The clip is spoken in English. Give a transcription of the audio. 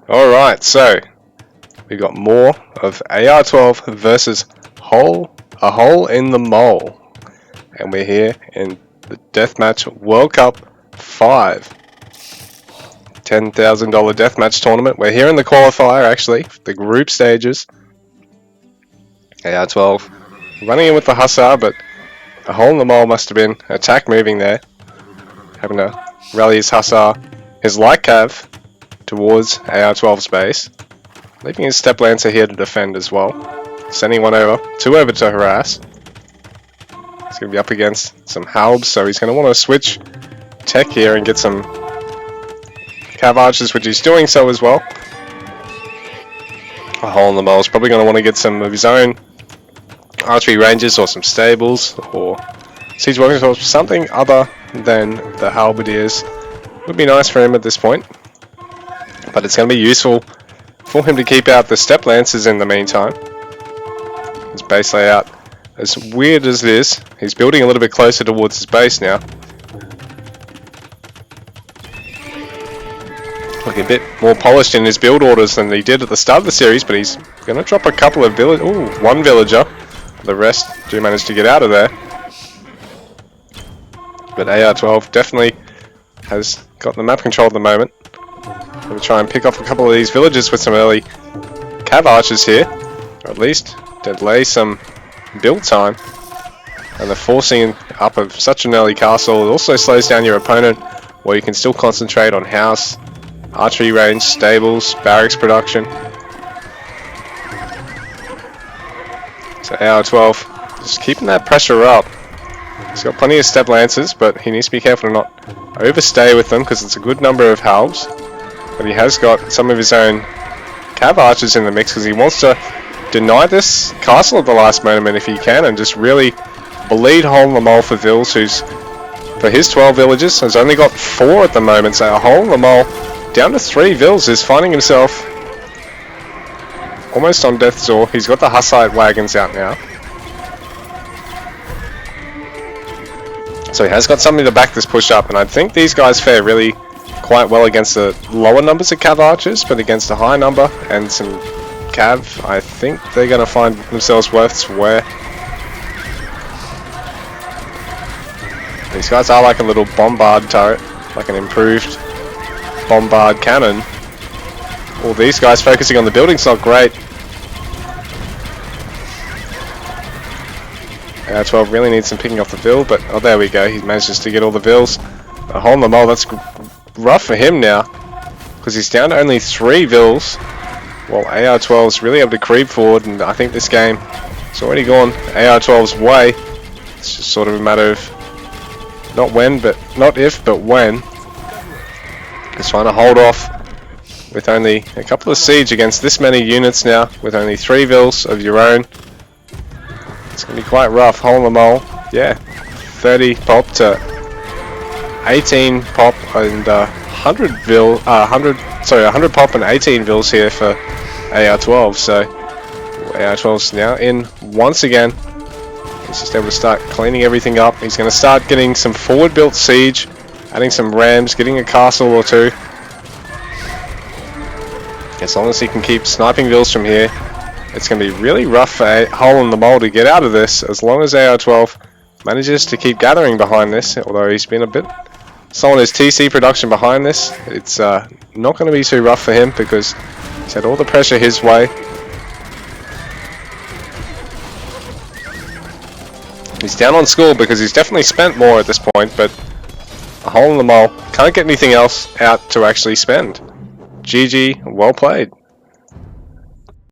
Alright, so we got more of AR12 versus a hole in the mole. And we're here in the Deathmatch World Cup 5. $10,000 Deathmatch tournament. We're here in the qualifier actually, the group stages. AR12 running in with the Hussar, but a hole in the mole must have been attack moving there. Having to rally his Hussar, his light cav towards AR12's base. Leaving his Step Lancer here to defend as well. Sending two over to harass. He's going to be up against some Halbs, so he's going to want to switch tech here and get some Cav Archers, which he's doing so as well. A hole in the mole is probably going to want to get some of his own archery ranges or some stables or siege weapons or something other than the halberdiers. Would be nice for him at this point. But it's going to be useful for him to keep out the Step Lancers in the meantime. His base layout, as weird as it is, he's building a little bit closer towards his base now. Looking a bit more polished in his build orders than he did at the start of the series, but he's going to drop a couple of one villager. The rest do manage to get out of there. But AR12 definitely has got the map control at the moment. Going to try and pick off a couple of these villages with some early Cav Archers here, or at least delay some build time. And the forcing up of such an early castle, it also slows down your opponent, where you can still concentrate on house, archery range, stables, barracks production. So AR12 just keeping that pressure up. He's got plenty of Step Lancers, but he needs to be careful to not overstay with them because it's a good number of halves. But he has got some of his own Cav Archers in the mix because he wants to deny this castle at the last moment if he can and just really bleed hole in the mole for Vils, who's, for his 12 villages, has only got 4 at the moment. So a hole in the mole down to 3 Vils is finding himself almost on death's door. He's got the Hussite wagons out now. So he has got something to back this push up, and I think these guys fare really quite well against the lower numbers of Cav Archers, but against a high number and some Cav, I think they're going to find themselves worse where these guys are like a little bombard turret, like an improved bombard cannon. All these guys focusing on the building's not great. AR12 really needs some picking off the Vil, but oh, there we go, he manages to get all the Vils. A hole in the mole, that's rough for him now, because he's down to only 3 Vils, while AR12 is really able to creep forward, and I think this game has already gone AR12's way. It's just sort of a matter of not if, but when. He's trying to hold off with only a couple of siege against this many units now, with only 3 Vils of your own. It's going to be quite rough. Hole in the mole, yeah, 30 pop to 18 pop and 100 pop and 18 Vils here for AR12. So AR12's now in once again. He's just able to start cleaning everything up. He's going to start getting some forward built siege, adding some rams, getting a castle or two. As long as he can keep sniping Vils from here, it's going to be really rough for a hole in the mole to get out of this, as long as AR12 manages to keep gathering behind this, although he's been a bit slow on his TC production behind this. It's not going to be too rough for him because he's had all the pressure his way. He's down on school because he's definitely spent more at this point, but a hole in the mole, can't get anything else out to actually spend. GG, well played.